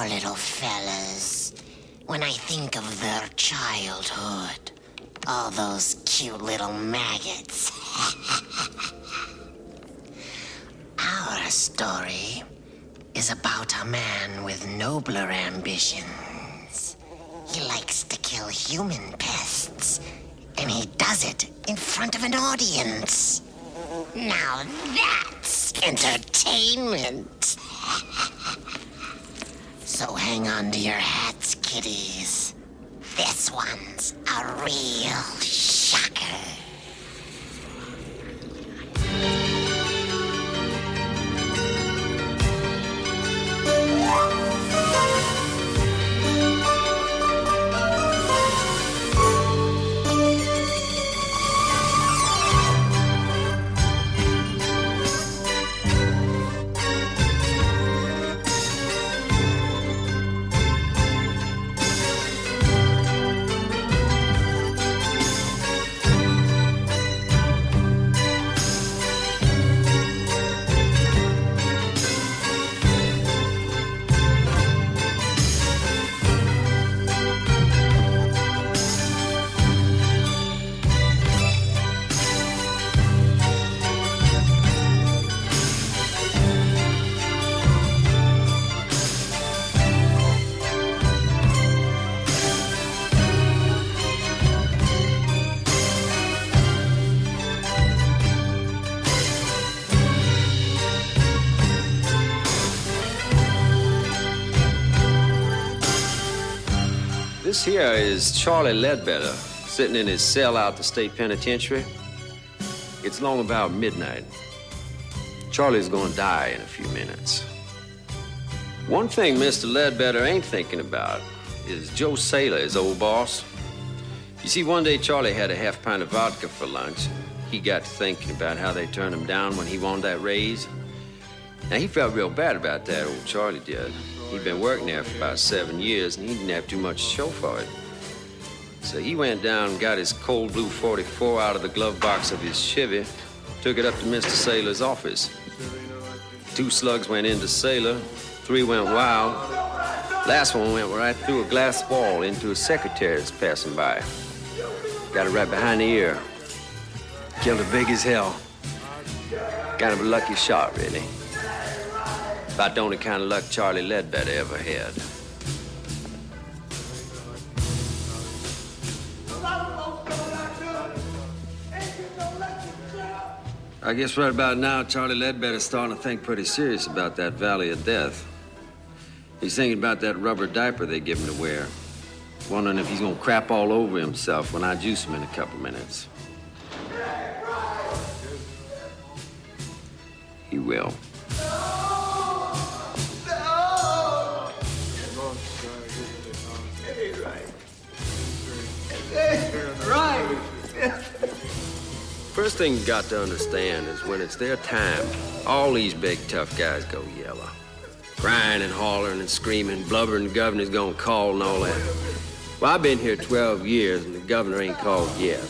poor little fellas. When I think of their childhood, all those cute little maggots. Our story is about a man with nobler ambitions. He likes to kill human pests, and he does it in front of an audience. Now that's entertainment. So hang on to your hats, kiddies. This one's a real shocker. This here is Charlie Ledbetter, sitting in his cell out the state penitentiary. It's long about midnight. Charlie's gonna die in a few minutes. One thing Mr. Ledbetter ain't thinking about is Joe Saylor, his old boss. You see, one day Charlie had a half pint of vodka for lunch. He got to thinking about how they turned him down when he wanted that raise. Now, he felt real bad about that, old Charlie did. He'd been working there for about 7 years, and he didn't have too much to show for it. So he went down and got his cold blue 44 out of the glove box of his Chevy, took it up to Mr. Saylor's office. 2 slugs went into Saylor, 3 went wild. Last one went right through a glass wall into a secretary that's passing by. Got it right behind the ear. Killed her big as hell. Kind of a lucky shot, really. About the only kind of luck Charlie Ledbetter ever had. I guess right about now, Charlie Ledbetter's starting to think pretty serious about that Valley of Death. He's thinking about that rubber diaper they give him to wear. Wondering if he's gonna crap all over himself when I juice him in a couple minutes. He will. Right. First thing you got to understand is when it's their time, all these big tough guys go yellow. Crying and hollering and screaming, blubbering the governor's gonna call and all that. Well, I've been here 12 years and the governor ain't called yet.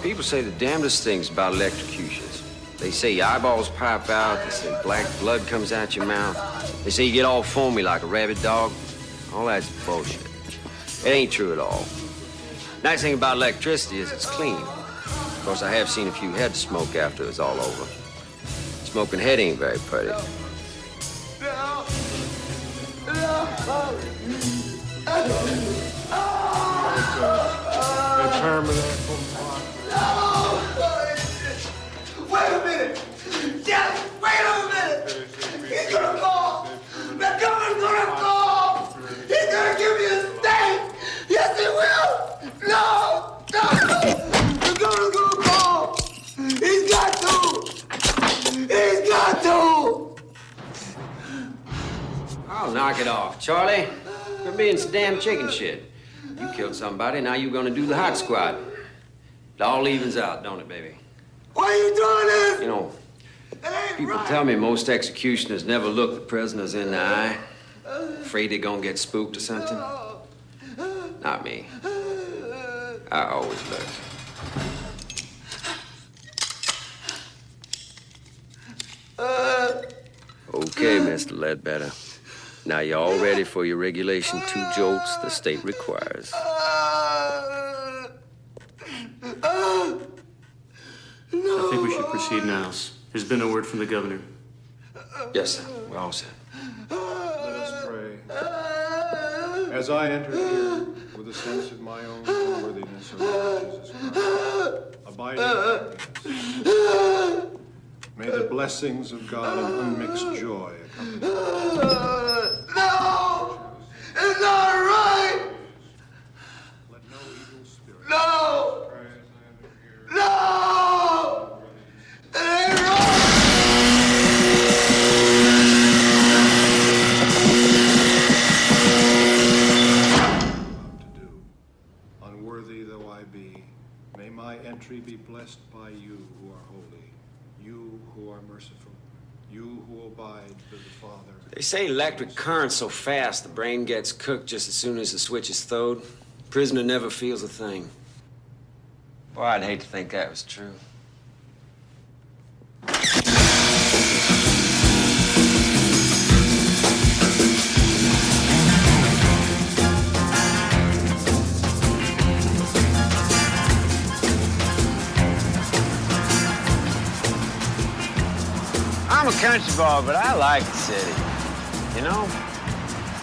People say the damnedest things about electrocutions. They say your eyeballs pop out, they say black blood comes out your mouth. They say you get all foamy like a rabid dog. All that's bullshit. It ain't true at all. Nice thing about electricity is it's clean. Of course, I have seen a few heads smoke after it's all over. Smoking head ain't very pretty. Wait a minute! Just wait a minute! He's gonna call! The governor's gonna call! He's gonna give me a state! Yes, he will! No! The governor's gonna call! He's got to! He's got to! I'll knock it off, Charlie. You're being some damn chicken shit. You killed somebody, now you're gonna do the hot squat. It all evens out, don't it, baby? Why are you doing this? You know, people tell me most executioners never look the prisoners in the eye. Afraid they're gonna get spooked or something. Not me. I always look. Okay, Mr. Ledbetter. Now, you all ready for your regulation 2 jolts the state requires? I think we should proceed, Niles. There's been a word from the governor. Yes, sir. We're all set. Let us pray. As I enter here with a sense of my own unworthiness, O Lord Jesus Christ, abiding happiness, may the blessings of God and unmixed joy accompany me. No! It's not right! Let no evil spirit. No! No! It ain't right! To do, unworthy though I be, may my entry be blessed by you who are holy, you who are merciful, you who abide with the Father. They say electric current's so fast the brain gets cooked just as soon as the switch is throwed. Prisoner never feels a thing. Boy, I'd hate to think that was true. I'm a country boy, but I like the city. You know?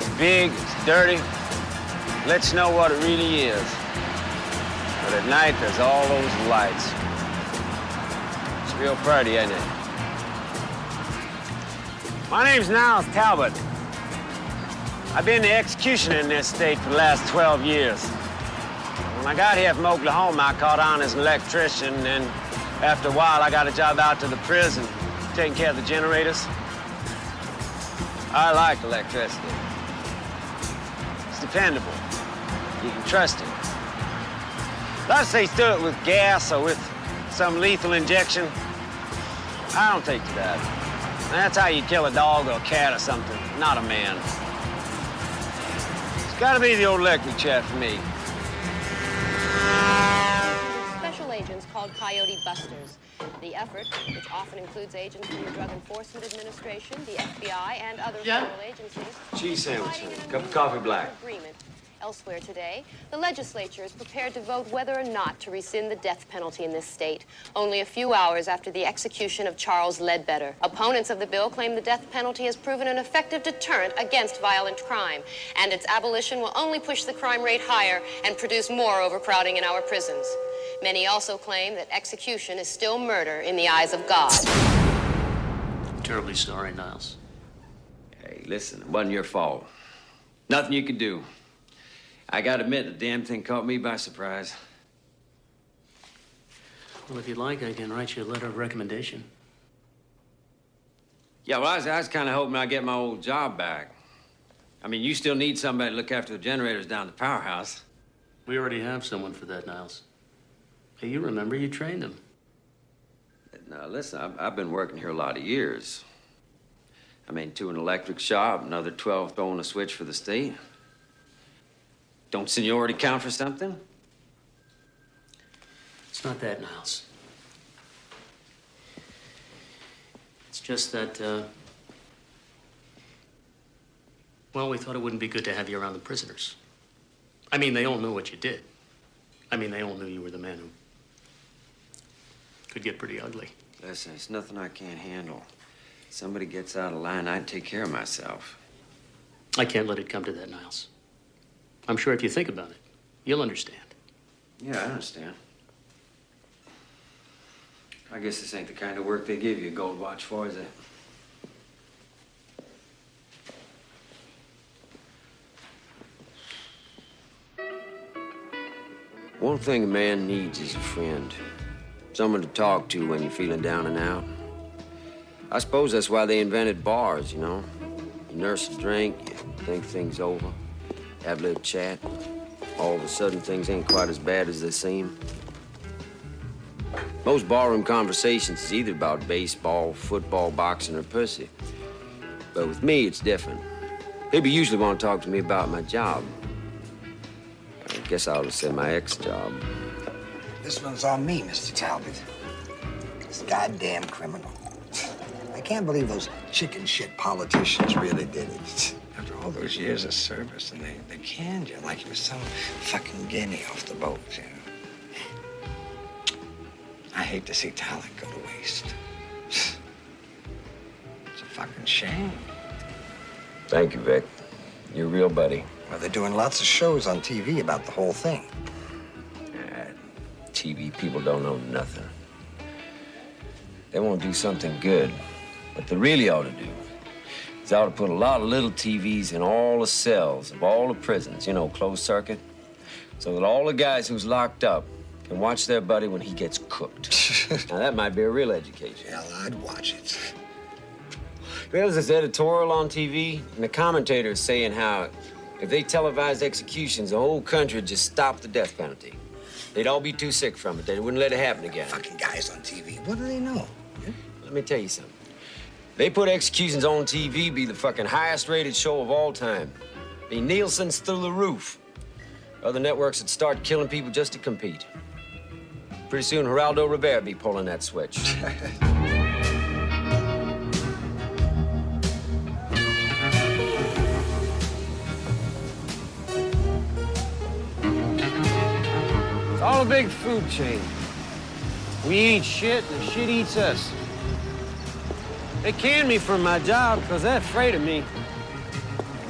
It's big, it's dirty, lets you know what it really is. But at night, there's all those lights. It's real pretty, isn't it? My name's Niles Talbot. I've been the executioner in this state for the last 12 years. When I got here from Oklahoma, I caught on as an electrician, and after a while, I got a job out to the prison, taking care of the generators. I like electricity. It's dependable. You can trust it. Let's say stir it with gas or with some lethal injection. I don't take to that. That's how you kill a dog or a cat or something, not a man. It's gotta be the old electric chair for me. Special agents called Coyote Busters. The effort, which often includes agents from the Drug Enforcement Administration, the FBI, and other federal agencies, Cheese sandwich, cup of coffee black. Agreement. Elsewhere today, the legislature is prepared to vote whether or not to rescind the death penalty in this state, only a few hours after the execution of Charles Ledbetter. Opponents of the bill claim the death penalty has proven an effective deterrent against violent crime, and its abolition will only push the crime rate higher and produce more overcrowding in our prisons. Many also claim that execution is still murder in the eyes of God. I'm terribly sorry, Niles. Hey, listen, it wasn't your fault. Nothing you could do. I gotta admit, the damn thing caught me by surprise. Well, if you'd like, I can write you a letter of recommendation. Yeah, well, I was kind of hoping I'd get my old job back. I mean, you still need somebody to look after the generators down at the powerhouse. We already have someone for that, Niles. Hey, you remember you trained him. Now, listen, I've been working here a lot of years. I mean, 2 in an electric shop, another 12 throwing a switch for the state. Don't seniority count for something? It's not that, Niles. It's just that, well, we thought it wouldn't be good to have you around the prisoners. I mean, they all knew what you did. I mean, they all knew you were the man who could get pretty ugly. Listen, it's nothing I can't handle. Somebody gets out of line, I'd take care of myself. I can't let it come to that, Niles. I'm sure if you think about it, you'll understand. Yeah, I understand. I guess this ain't the kind of work they give you a gold watch for, is it? One thing a man needs is a friend. Someone to talk to when you're feeling down and out. I suppose that's why they invented bars, you know? You nurse a drink, you think things over, have a little chat. All of a sudden, things ain't quite as bad as they seem. Most barroom conversations is either about baseball, football, boxing, or pussy. But with me, it's different. People usually want to talk to me about my job. I guess I ought to say my ex-job. This one's on me, Mr. Talbot. This goddamn criminal. I can't believe those chicken shit politicians really did it. After all those years of service, and they canned you like you were some fucking guinea off the boat, you know. I hate to see talent go to waste. It's a fucking shame. Thank you, Vic. You're a real buddy. Well, they're doing lots of shows on TV about the whole thing. TV people don't know nothing. They want to do something good. What they really ought to do is they ought to put a lot of little TVs in all the cells of all the prisons, you know, closed circuit, so that all the guys who's locked up can watch their buddy when he gets cooked. Now, that might be a real education. Hell, I'd watch it. There's this editorial on TV, and the commentator is saying how if they televised executions, the whole country would just stop the death penalty. They'd all be too sick from it. They wouldn't let it happen again. Fucking guys on TV. What do they know? Let me tell you something. They put executions on TV, be the fucking highest rated show of all time. Be Nielsen's through the roof. Other networks would start killing people just to compete. Pretty soon, Geraldo Rivera be pulling that switch. It's all a big food chain. We eat shit, and the shit eats us. They canned me from my job because they're afraid of me.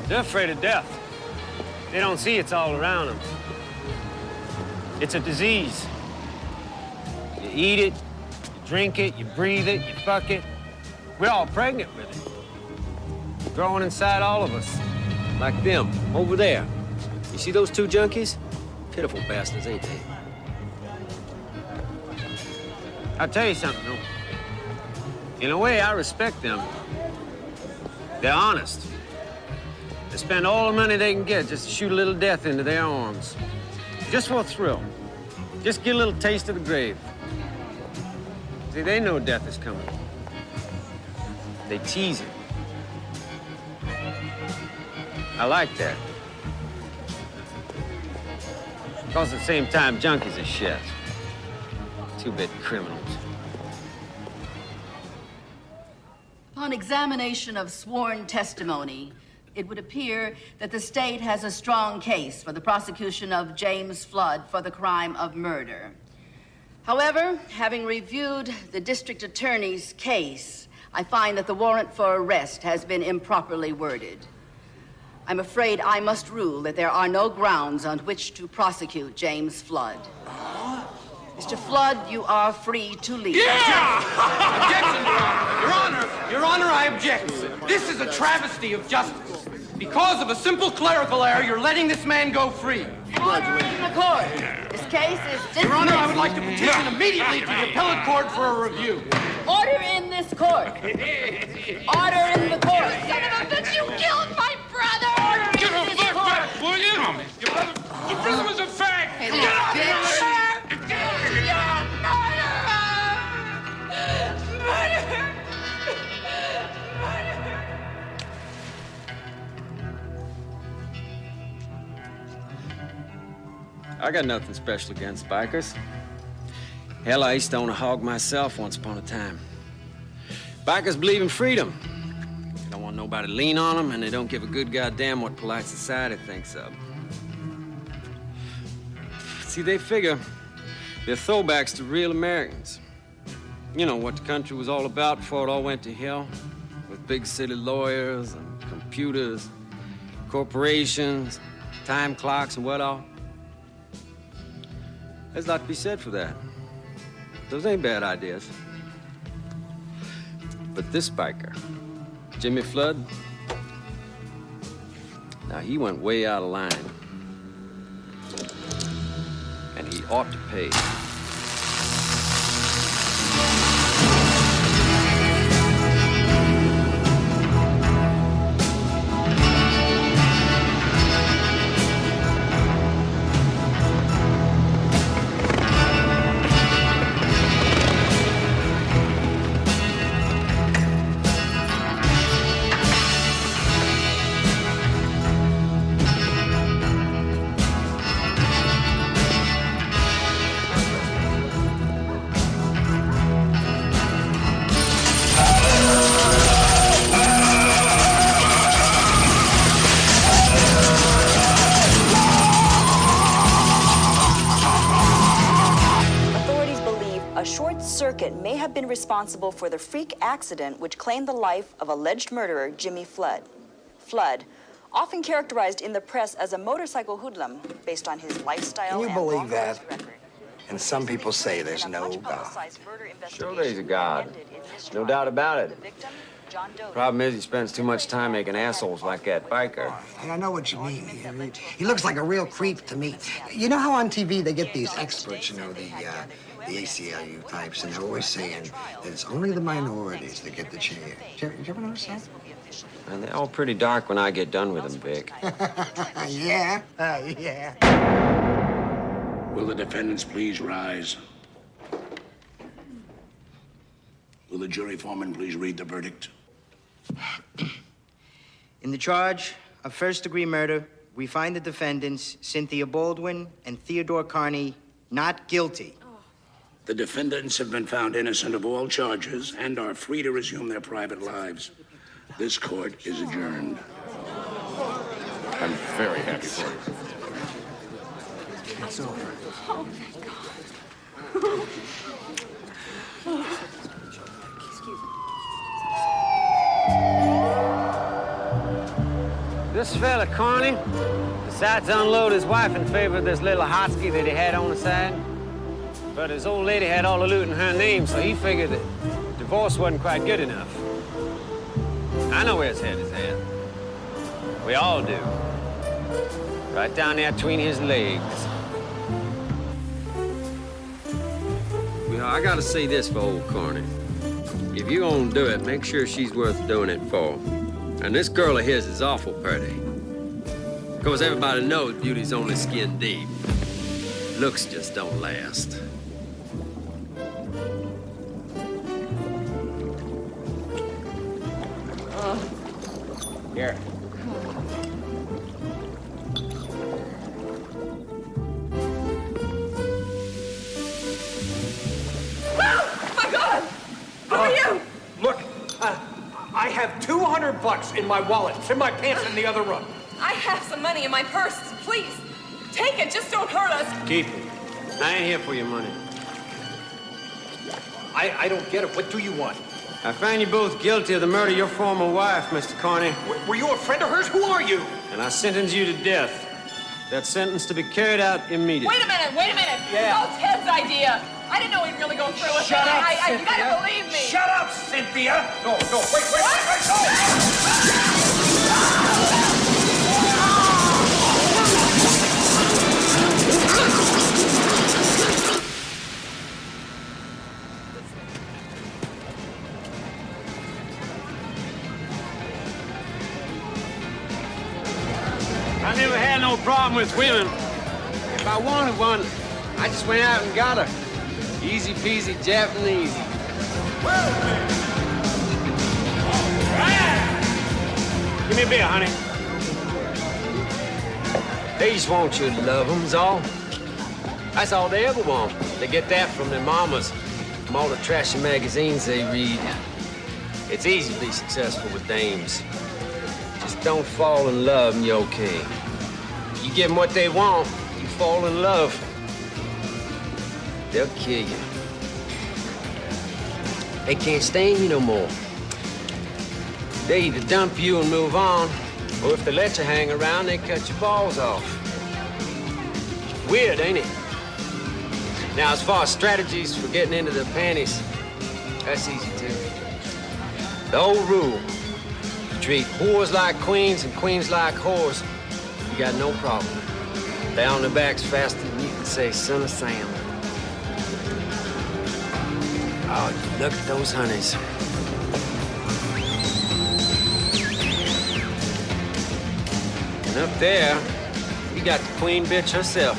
They're afraid of death. They don't see it's all around them. It's a disease. You eat it, you drink it, you breathe it, you fuck it. We're all pregnant with it. Growing inside all of us. Like them, over there. You see those two junkies? Pitiful bastards, ain't they? I'll tell you something, though. In a way, I respect them. They're honest. They spend all the money they can get just to shoot a little death into their arms. Just for a thrill. Just get a little taste of the grave. See, they know death is coming. They tease it. I like that. Because at the same time, junkies are shit. Two-bit criminals. Upon examination of sworn testimony, it would appear that the state has a strong case for the prosecution of James Flood for the crime of murder. However, having reviewed the district attorney's case, I find that the warrant for arrest has been improperly worded. I'm afraid I must rule that there are no grounds on which to prosecute James Flood. Mr. Flood, you are free to leave. Yeah! Objection, Your Honor! Your Honor, I object. This is a travesty of justice. Because of a simple clerical error, you're letting this man go free. Order in the court. This case is dismissed. Your Honor, I would like to petition immediately to the appellate court for a review. Order in this court. Order in the court. Son of a bitch, you killed my brother! Order in this court. Will you? The prison was a fact. Hey, little bitch. I got nothing special against bikers. Hell, I used to own a hog myself once upon a time. Bikers believe in freedom. They don't want nobody to lean on them, and they don't give a good goddamn what polite society thinks of. See, they figure they're throwbacks to real Americans. You know, what the country was all about before it all went to hell, with big city lawyers and computers, corporations, time clocks, and what all. There's a lot to be said for that. Those ain't bad ideas. But this biker, Jimmy Flood, now he went way out of line. And he ought to pay. A short circuit may have been responsible for the freak accident which claimed the life of alleged murderer Jimmy Flood. Flood, often characterized in the press as a motorcycle hoodlum based on his lifestyle. Can you and believe long that? arrest record. And some people say there's no God. Sure there's a God. No doubt about it. Problem is, he spends too much time making assholes like that biker. And I know what you mean. He looks like a real creep to me. You know how on TV they get these experts, you know, the ACLU types, and they're always saying that it's only the minorities that get the chance. Did you ever notice that? And they're all pretty dark when I get done with them, Vic. Yeah, yeah. Will the defendants please rise? Will the jury foreman please read the verdict? In the charge of first-degree murder, we find the defendants, Cynthia Baldwin and Theodore Carney, not guilty. The defendants have been found innocent of all charges and are free to resume their private lives. This court is adjourned. I'm very happy for you. It's over. Oh, thank God. This fella, Carney, decided to unload his wife in favor of this little hotski that he had on the side. But his old lady had all the loot in her name, so he figured that divorce wasn't quite good enough. I know where his head is at. We all do. Right down there between his legs. You know, I gotta say this for old Carney. If you're gonna do it, make sure she's worth doing it for. And this girl of his is awful pretty. Of course, everybody knows beauty's only skin deep. Looks just don't last. Here. My God! Who are you? Look, I have $200 in my wallet. It's in my pants in the other room. I have some money in my purse. Please, take it. Just don't hurt us. Keep it. I ain't here for your money. I don't get it. What do you want? I find you both guilty of the murder of your former wife, Mr. Carney. Were you a friend of hers? Who are you? And I sentence you to death. That sentence to be carried out immediately. Wait a minute. Yeah. It's all Ted's idea. I didn't know he'd really go through with it. Shut up, You Cynthia. gotta believe me. Shut up, Cynthia. No, wait, no. I never had no problem with women. If I wanted one, I just went out and got her. Easy peasy Japanese. Give me a beer, honey. They just want you to love them's all. That's all they ever want. They get that from their mamas, from all the trashy magazines they read. It's easy to be successful with dames. Just don't fall in love and you're okay. You give them what they want, you fall in love. They'll kill you. They can't stain you no more. They either dump you and move on, or if they let you hang around, they cut your balls off. Weird, ain't it? Now, as far as strategies for getting into their panties, that's easy too. The old rule, you treat whores like queens and queens like whores, you got no problem. They're on their backs faster than you can say, son of Sam. Oh, look at those honeys. And up there, you got the queen bitch herself.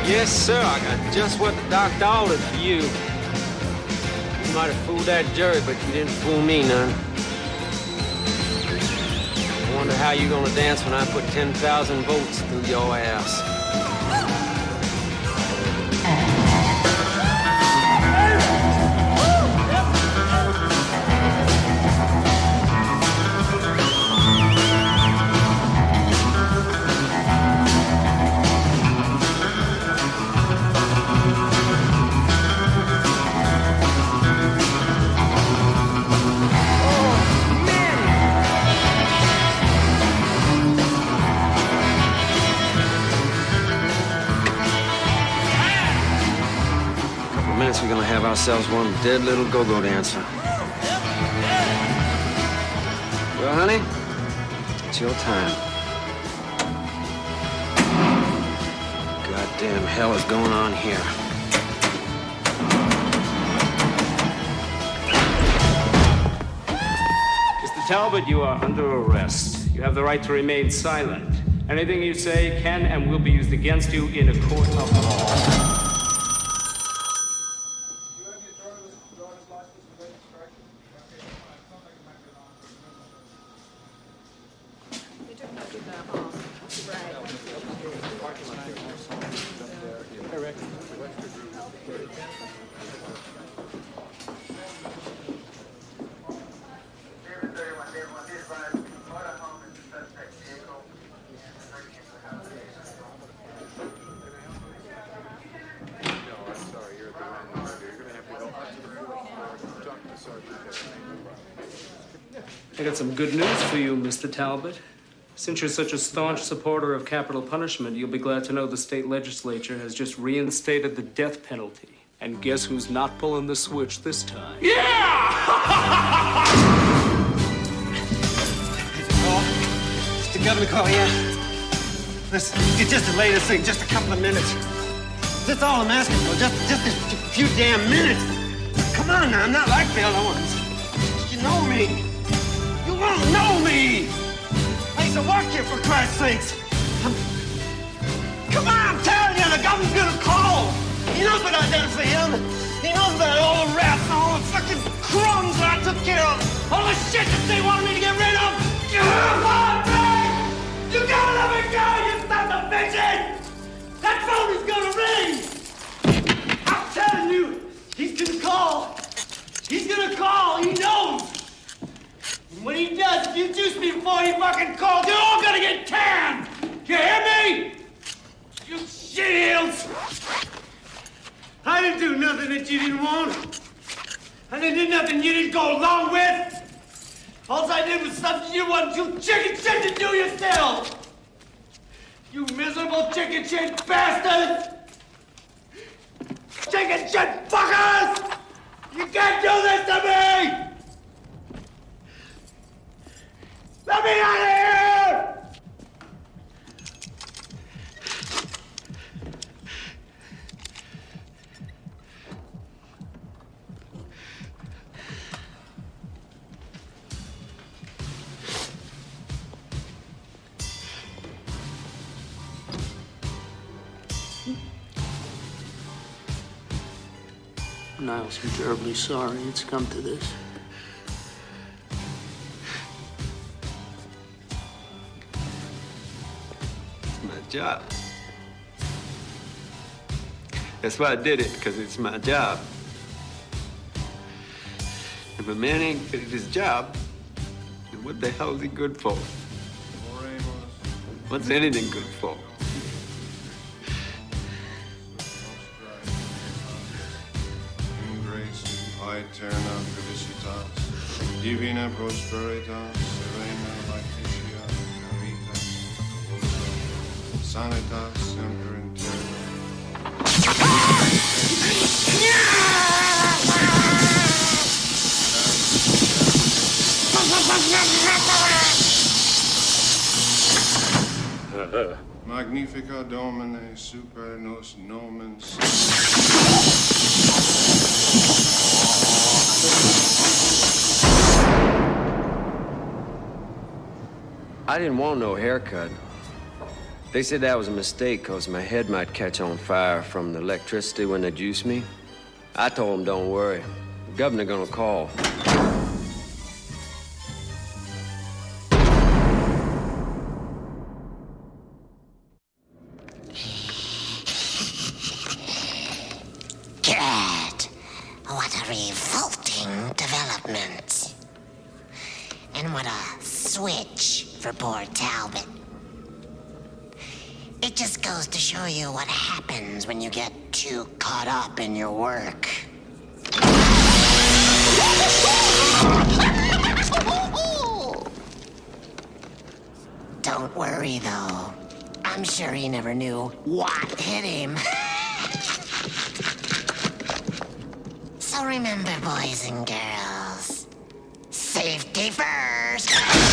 Yes, sir, I got just what the doctor ordered for you. You might have fooled that jury, but you didn't fool me none. I wonder how you're gonna dance when I put 10,000 volts through your ass. minutes, we're gonna have ourselves one dead little go-go dancer. Well, honey, it's your time. Goddamn hell is going on here? Mr. Talbot, you are under arrest. You have the right to remain silent. Anything you say can and will be used against you in a court of law. I got some good news for you, Mr. Talbot. Since you're such a staunch supporter of capital punishment, you'll be glad to know the state legislature has just reinstated the death penalty. And guess who's not pulling the switch this time? Yeah! It's the governor call, yeah? Listen, you just delay this thing just a couple of minutes. That's all I'm asking for, just a few damn minutes. Come on now, I'm not like the other ones. You know me. You won't know me. I used to work here, for Christ's sakes. Come on, I'm telling you, the governor's gonna call. He knows what I done for him. He knows about all the rats and all the fucking crumbs that I took care of. All the shit that they wanted me to get rid of. Come on, man! You gotta let me go, you son of a bitch! That phone is gonna ring! I'm telling you, he's gonna call. He's gonna call, he knows. And when he does, if you juice me before he fucking calls, you're all gonna get canned! You hear me? You shit-heels! I didn't do nothing that you didn't want. I didn't do nothing you didn't go along with. All I did was something you wanted you chicken shit to do yourself. You miserable chicken shit bastards! Chicken shit fuckers! You can't do this to me! Let me out of here! Niles, I'm terribly sorry it's come to this. It's my job. That's why I did it, because it's my job. If a man ain't good at his job, then what the hell is he good for? What's anything good for? Aeterna felicitas, divina prosperitas, serena laetitia, caritas, vosa, sanitas semper in terra. Magnifica Domine super nos nomen. I didn't want no haircut. They said that was a mistake because my head might catch on fire from the electricity when they juice me. I told them, don't worry. The governor gonna call. God, what a revolting development. And what a switch for poor Talbot. It just goes to show you what happens when you get too caught up in your work. Don't worry, though. I'm sure he never knew what hit him. So remember, boys and girls, safety first.